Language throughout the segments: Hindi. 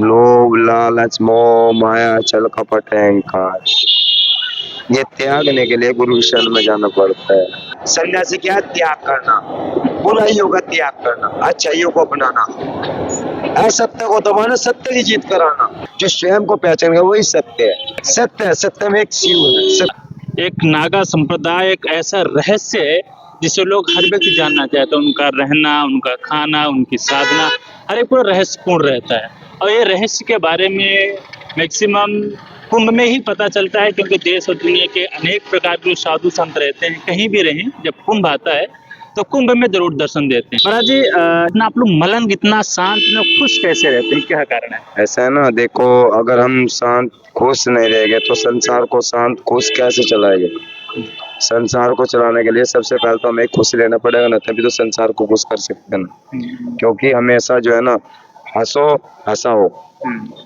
लोभ लालच मोह माया छल कपट अहंकार, ये त्यागने के लिए गुरु शरण में जाना पड़ता है। सन्यासी क्या है? त्याग करना, बुराइयों का त्याग करना, अच्छाइयों को अपनाना, असत्य को दबाना, सत्य की जीत कराना। जो स्वयं को पहचान गया वही सत्य है। सत्य है, सत्य में एक शिव है। एक नागा संप्रदाय एक ऐसा रहस्य है जिसे लोग हर व्यक्ति जानना चाहता है। उनका रहना, उनका खाना, उनकी साधना, हर एक पूरा रहस्यपूर्ण रहता है। और ये रहस्य के बारे में मैक्सिमम कुंभ में ही पता चलता है, क्योंकि देश और दुनिया के अनेक प्रकार के साधु संत रहते हैं, कहीं भी रहें, जब कुंभ आता है तो कुंभ में जरूर दर्शन देते हैं। महाराज जी, इतना आप लोग मलंग, इतना शांत, इतना खुश कैसे रहते हैं? क्या कारण है? ऐसा है ना, देखो, अगर हम शांत खुश नहीं रहेंगे तो संसार को शांत खुश कैसे चलाएंगे? संसार को चलाने के लिए सबसे पहले तो हमें खुश रहना पड़ेगा ना, तभी तो संसार को खुश कर सकते हैं ना। क्योंकि हमेशा जो है ना, हंसो हंसाओ,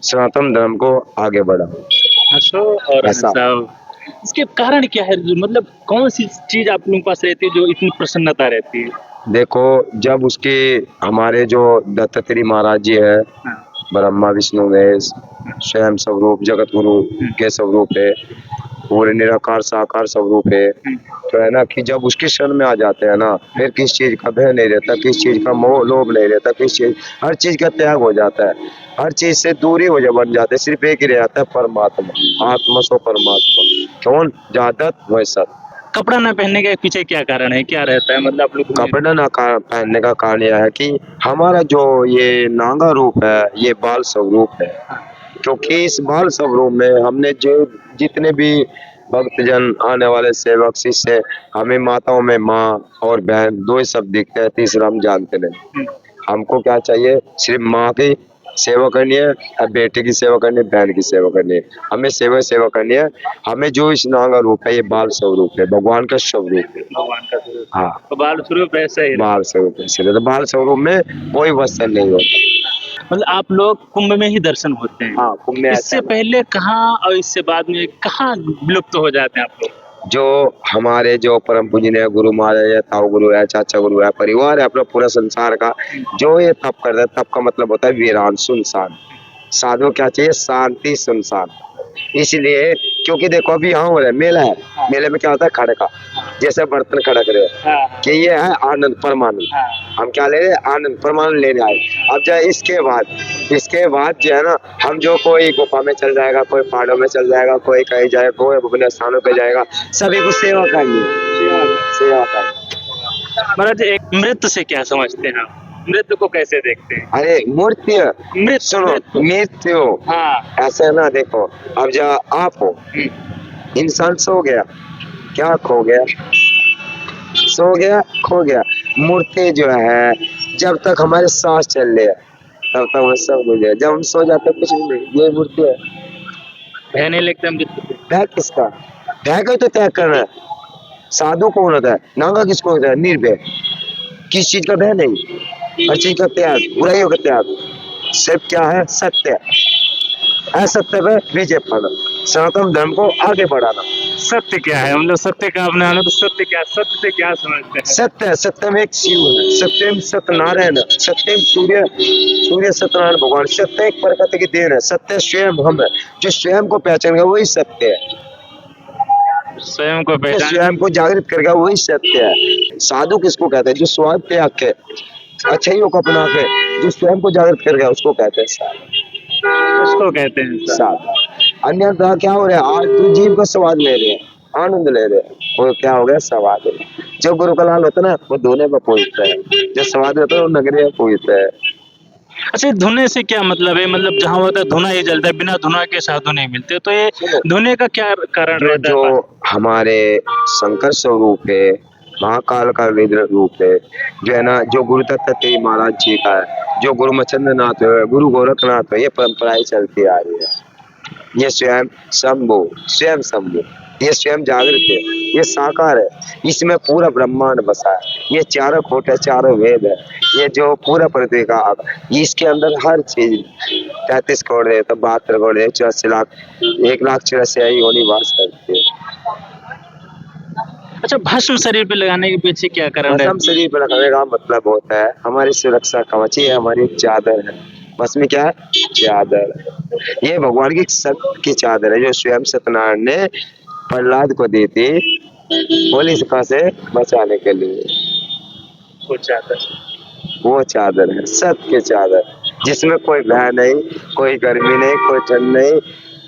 सनातन धर्म को आगे बढ़ाओ, हंसो और हंसाओ। इसके कारण क्या है? मतलब कौन सी चीज आप लोगों के पास रहती है जो इतनी प्रसन्नता रहती है? देखो, जब उसके हमारे जो दत्तात्रेय महाराज जी है, ब्रह्मा विष्णु महेश स्वयं स्वरूप जगत गुरु के स्वरूप है, पूरे निराकार साकार स्वरूप है, तो है ना कि जब उसके शरण में आ जाते हैं ना, फिर किस चीज का भय नहीं रहता, किस चीज का मोह लोभ नहीं रहता, किस चीज, हर चीज का त्याग हो जाता है, हर चीज से दूरी हो बन जाते है, सिर्फ एक ही रह जाता है, परमात्मा। आत्मा सो परमात्मा, कौन जादत वह सत। कपड़ा न पहनने के पीछे क्या कारण है? क्या रहता है? मतलब आप लोग कपड़ा न पहनने का कारण यह है कि हमारा जो ये नागा रूप है, ये बाल स्वरूप है। क्योंकि इस बाल स्वरूप में हमने जो जितने भी भक्तजन आने वाले सेवक शिष्य, हमें माताओं में माँ और बहन दो ही शब्द दिखते हैं, तीसरा हम जानते नहीं। हमको क्या चाहिए? सिर्फ माँ की सेवा करनी है, अब बेटे की सेवा करनी है, बहन की सेवा करनी है, हमें सेवा करनी है। हमें जो इस नागा रूप है, ये बाल स्वरूप है, भगवान का स्वरूप है। भगवान का स्वरूप। हाँ, तो बाल स्वरूप ऐसा ही बाल स्वरूप है, तो बाल स्वरूप में कोई वस्त्र नहीं होता। मतलब आप लोग कुंभ में ही दर्शन होते हैं? हाँ, कुंभ में। इससे पहले कहाँ और इससे बाद में कहाँ विलुप्त हो जाते हैं आप लोग? जो हमारे जो परम पूजनीय गुरु महाराज है, ताऊ गुरु है, चाचा गुरु है, परिवार है अपना पूरा संसार का, जो ये तप करता है, तप का मतलब होता है वीरान, सुनसान। साधु क्या चाहिए? शांति, सुनसान। इसलिए क्योंकि देखो अभी यहाँ हो रहा है मेला है, मेले में क्या होता है? खड़का, जैसे बर्तन खड़क रहे हैं कि ये है आनंद परमानंद। हम क्या ले रहे हैं? आनंद परमानंद लेने आए। अब जो इसके बाद जो है ना, हम जो कोई गुफा में चल जाएगा, कोई पहाड़ों में चल जाएगा, कोई कहीं जाएगा, कोई अपने स्थानों पे जाएगा, सभी को सेवा करनी है, सेवा करनी। महाराज, एक मृत्यु से क्या समझते हैं आप? मृत्यु को कैसे देखते हैं? अरे मृत्यु, सुनो, मृत्यु ऐसे है ना, देखो, अब जो आप हो, इंसान सो गया, क्या खो गया? सो गया, खो गया। मूर्ति जो है, जब तक हमारे सांस चल रहे हैं तब तक वो सब कुछ है, जब हम सो जाते हैं कुछ नहीं, ये मूर्ति है। भय नहीं लगता? भय किसका? भय का तो त्याग करना है। साधु कौन होता है? नागा किसको होता है? निर्भय। किस चीज का भय नहीं, हर चीज का त्याग, बुराइयों का त्याग। सिर्फ क्या है? सत्य, असत्य पे विजय पाना, सनातन धर्म को आगे बढ़ाना। सत्य क्या है? मतलब सत्य का अपने आना, तो सत्य क्या, सत्य से क्या समझते हैं? सत्य, सत्य में एक शिव है, सत्यम सत्यनारायण, सत्यम सूर्य सत्यनारायण भगवान, सत्य एक प्रकृति की देन है, सत्य स्वयं हम है। जो स्वयं को पहचान गया वही सत्य है, स्वयं को पहचान, स्वयं को जागृत कर गया वही सत्य है। साधु किसको कहते हैं? जो स्वार्थ त्याग के, अच्छाइयों को अपना के, जो स्वयं को जागृत कर गया उसको कहते हैं साधु। उसको कहते हैं साधु। अन्यथा क्या हो रहा है? आज तो जीव का स्वाद ले रहे हैं, आनंद ले रहे हैं, वो क्या हो गया? स्वाद है। जो गुरु का लाल होता है ना, वो धोने में पूछता है, जो स्वाद होता है वो नगरी में पूछता है। अच्छा, धुने से क्या मतलब है? मतलब जहाँ होता है धुना ही जलता है, बिना धुना के साधु नहीं मिलते, तो ये धुने का क्या कारण रहता है? जो हमारे शंकर स्वरूप है, महाकाल का विग्रह रूप है, जो है ना, जो गुरु दत्तात्रेय महाराज जी का है, जो गुरु मच्छिंद्र नाथ है, गुरु गोरखनाथ है, ये परंपराएं चलती आ रही है। ये स्वयं शंभु, ये स्वयं जागृत है, ये साकार है, इसमें पूरा ब्रह्मांड बसा है, ये चारों खोट है, चारों वेद है, ये जो पूरा पृथ्वी का इसके अंदर हर चीज 33 करोड़ है, तो 72 करोड़ है, 84 लाख, 1,84,000 योनि वास करती है। अच्छा, भस्म शरीर पे लगाने के पीछे क्या कारण है? भस्म शरीर पे लगाने का मतलब होता है हमारी सुरक्षा कवच, ये हमारी चादर है, भस्म क्या है? चादर। ये भगवान की सत्य की चादर है जो स्वयं सत्यनारायण ने प्रहलाद को दी थी होलिका से बचाने के लिए। वो चादर। वो चादर है सत्य की चादर, जिसमें कोई भय नहीं, कोई गर्मी नहीं, कोई ठंड नहीं,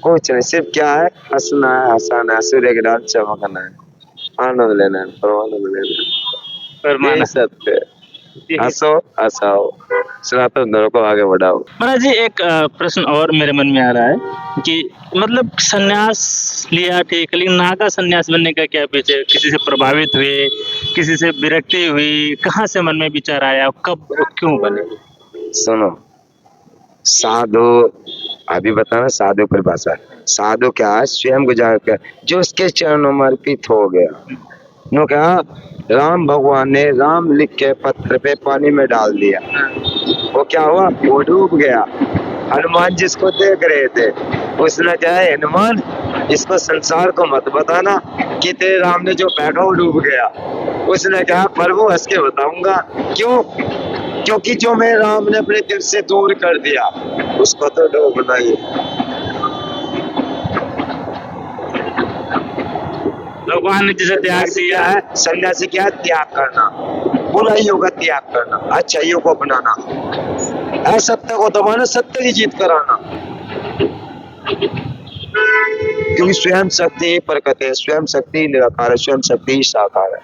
कुछ नहीं। सिर्फ क्या है? हंसना है, हंसाना है, सूर्य की रात चमकना है, आनंद लेना है, परमानंद लेना है। फरमाना यही सत्य है। यही। हंसो, हंसाओ, सनातन धर्म को आगे बढ़ाओ। महाराज जी एक प्रश्न और मेरे मन में आ रहा है कि मतलब संन्यास लिया ठीक है, लेकिन नागा संन्यास बनने का क्या पीछे? किसी से प्रभावित हुए, किसी से विरक्ति हुई, कहाँ से मन में विचार आया, कब और क्यों बने? सुनो, साधु, अभी बताना साधु परिभाषा। साधु क्या है? स्वयं गुजार कर जो उसके चरणों में अर्पित हो गया। नो क्या? राम भगवान ने राम लिख के पत्थर पे पानी में डाल दिया, वो क्या हुआ? वो डूब गया। हनुमान जिसको देख रहे थे, उसने क्या है? हनुमान, इसको संसार को मत बताना कि तेरे राम ने जो फेंका वो डूब गया। उसने कहा प्रभु हंस के बताऊंगा। क्यों? क्योंकि जो मैं राम ने अपने दिल से दूर कर दिया उसको तो डूबना ही। भगवान ने जिसे त्याग किया किया है सन्यासी, क्या है? त्याग करना, बुराइयों का त्याग करना, अच्छाइयों को अपनाना, असत्य को दबाना, सत्य की जीत कराना। क्योंकि स्वयं शक्ति ही प्रकट है, स्वयं शक्ति ही निराकार है, स्वयं शक्ति ही साकार है।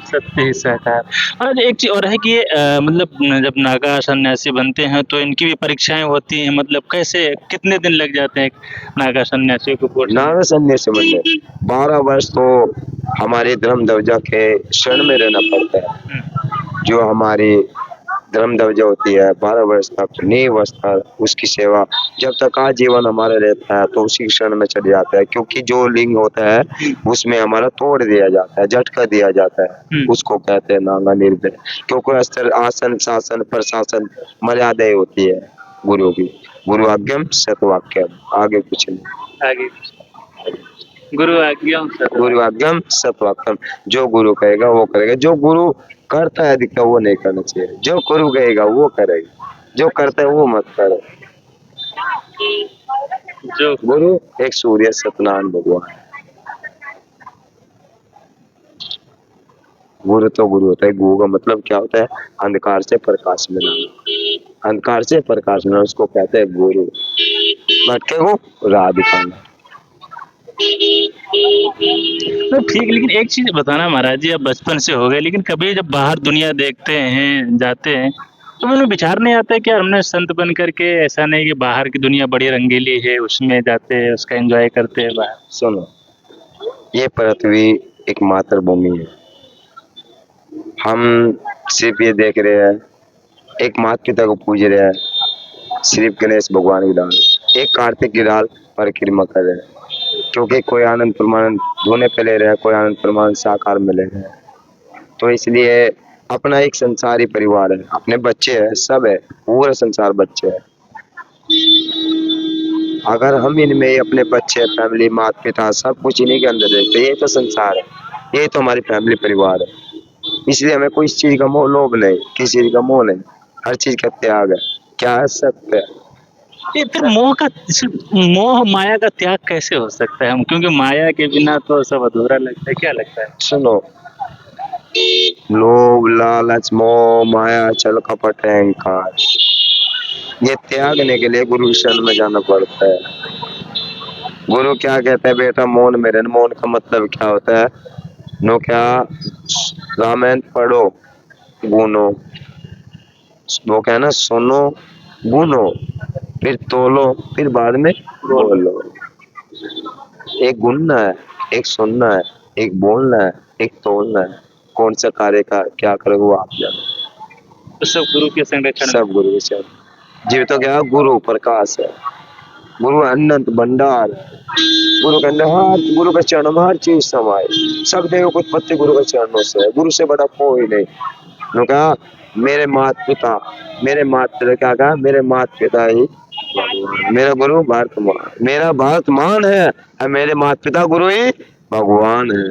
सत्य ही साकार। और एक चीज और है कि ये मतलब जब नागा सन्यासी बनते हैं तो इनकी भी परीक्षाएं होती हैं, मतलब कैसे कितने दिन लग जाते हैं नागा सन्यासी को कोर्स में? नागा सन्यासी बनने 12 वर्ष तो हमारे धर्म ध्वजा के शरण में रहना पड़ता है। जो हमारी धर्म ध्वजा होती है 12 वर्ष तक, 9 वर्ष तक उसकी सेवा, जब तक आजीवन हमारा रहता है तो उसी क्षण में चले जाता है। क्योंकि जो लिंग होता है उसमें हमारा तोड़ दिया जाता है, झटका दिया जाता है, उसको कहते हैं नागा निर्दय। क्योंकि अस्त्र, आसन, शासन, प्रशासन मर्यादाएं होती है गुरु की। गुरु आज्ञम सतवाक्यम, आगे कुछ नहीं। आगे गुरु आज्ञा गुरु आज्ञम सतवाक्यम, जो गुरु कहेगा वो करेगा। जो गुरु करता है अधिकता वो नहीं करना चाहिए, जो गुरु कहेगा वो करेगा, जो करता है वो मत करे। जो गुरु एक सूर्य सत्यनारायण भगवान। गुरु तो गुरु होता है। गुरु का मतलब क्या होता है? अंधकार से प्रकाश में लाना, अंधकार से प्रकाश में, उसको कहते हैं गुरु। भटके को राह दिखाना। तो ठीक, लेकिन एक चीज बताना महाराज जी, अब बचपन से हो गए, लेकिन कभी जब बाहर दुनिया देखते हैं, जाते हैं, तो मैंने विचार नहीं आता है कि यार हमने संत बन करके, ऐसा नहीं कि बाहर की दुनिया बड़ी रंगीली है उसमें जाते हैं, उसका एंजॉय करते हैं बाहर। सुनो, ये पृथ्वी एक मातृभूमि है। हम सिर्फ ये देख रहे हैं, एक माता पिता को पूज रहे हैं, सिर्फ गणेश भगवान की डाल, एक कार्तिक की डाल परिक्रमा कर रहे हैं। क्योंकि कोई आनंद प्रमाण धोने पे ले रहे हैं, कोई आनंद प्रमाण साकार में ले रहे हैं। तो इसलिए अपना एक संसारी परिवार है, अपने बच्चे हैं, सब है, पूरा संसार बच्चे है। अगर हम इनमें अपने बच्चे, फैमिली, माता पिता सब कुछ इन्हीं के अंदर देखते, ये तो संसार है, ये तो हमारी फैमिली परिवार है। इसलिए हमें कोई चीज का मोह, लोभ नहीं, किसी चीज का मोह नहीं, हर चीज का त्याग है। क्या है? सत्य है। ये फिर मोह माया का त्याग कैसे हो सकता है? हम क्योंकि माया के बिना तो सब अधूरा लगता है, क्या लगता है? सुनो, लोभ, लालच, मोह, माया, छल, कपट, अहंकार, ये त्यागने के लिए गुरु शरण में जाना पड़ता है। गुरु क्या कहता है? बेटा मौन में रहना। मौन का मतलब क्या होता है? नो क्या? रामायण पढ़ो, गुनो, वो क्या है ना, सुनो, गुनो, फिर तोलो, फिर बाद में बोलो। एक गुनना है, एक सुनना है, एक बोलना है, एक तोलना है। कौन सा कार्य का क्या करोगे वो आप जानो। तो सब गुरु के संरक्षण में। सब गुरु के जीव तो क्या? गुरु प्रकाश है, गुरु अनंत भंडार, गुरु के अंदर हर, गुरु के चरणों में हर चीज समाये। सब देव को उत्पत्ति गुरु के चरणों से है, गुरु से बड़ा कोई नहीं। उन्होंने कहा मेरे माता पिता, मेरे माता पिता क्या कहा? मेरे माता पिता ही भगवान, मेरा गुरु भारत मान, मेरा भारत मान है और मेरे माता पिता गुरु ही भगवान है।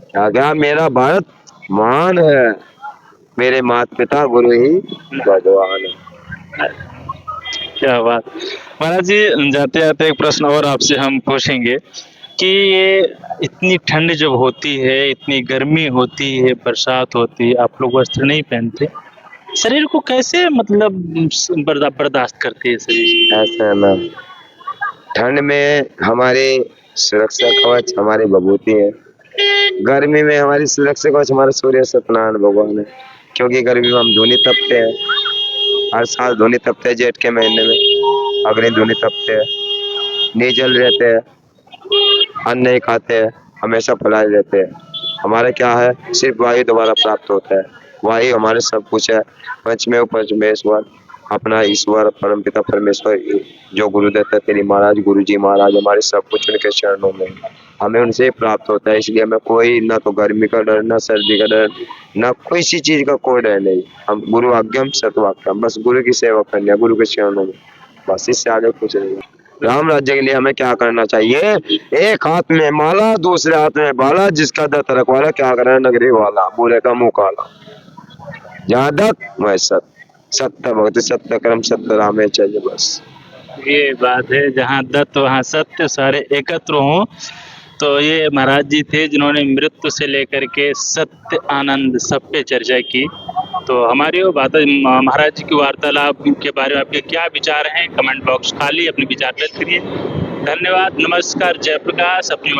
क्या क्या? मेरा भारत मान है, मेरे माता पिता गुरु ही भगवान है। क्या बात। महाराज जी, जाते जाते एक प्रश्न और आपसे हम पूछेंगे कि ये इतनी ठंड जब होती है, इतनी गर्मी होती है, बरसात होती है, आप लोग वस्त्र नहीं पहनते, शरीर को कैसे मतलब बर्दाश्त करते हैं शरीर? ऐसा है ना, ठंड में हमारी सुरक्षा कवच हमारी विभूति है, गर्मी में हमारी सुरक्षा कवच हमारे सूर्य सत्यनारायण भगवान है। क्योंकि गर्मी में हम धूनी तपते हैं, हर साल धूनी तपते हैं, जेठ के महीने में अग्नि धूनी तपते हैं, निर्जल रहते हैं, अन्न नहीं खाते हैं, हमेशा फैलाए रहते हैं। हमारा क्या है, सिर्फ वायु दोबारा प्राप्त होता है, वायु हमारे सब कुछ है। पंचमेव परमेश्वर अपना ईश्वर परमपिता परमेश्वर जो गुरुदेव तेरी महाराज गुरु जी महाराज हमारे सब कुछ उनके चरणों में है। हमें उनसे ही प्राप्त होता है, इसलिए हमें कोई ना तो गर्मी का डर, ना सर्दी का डर, ना कोई सी चीज का कोई डर नहीं। हम गुरु आज्ञम सतवाक्यम, बस गुरु की सेवा करनी है, गुरु के चरणों में, बस इससे आगे कुछ नहीं। राम राज्य के लिए हमें क्या करना चाहिए, एक हाथ में माला दूसरे हाथ में बाला, जिसका दत्त रखवाला क्या करे नगरी वाला, बोले का मुंह काला। जहाँ दत्त वह सत्य, सत्य भक्ति सत्य कर्म सत्य रामे चाहिए बस। ये बात है, जहाँ दत्त वहाँ सत्य, सारे एकत्र हों। तो ये महाराज जी थे जिन्होंने मृत्यु से लेकर के सत्य आनंद सब पे चर्चा की। तो हमारी वो बात, महाराज जी की वार्तालाप के बारे में आपके क्या विचार हैं, कमेंट बॉक्स खाली अपने विचार व्यक्त करिए। धन्यवाद, नमस्कार, जयप्रकाश, अपनी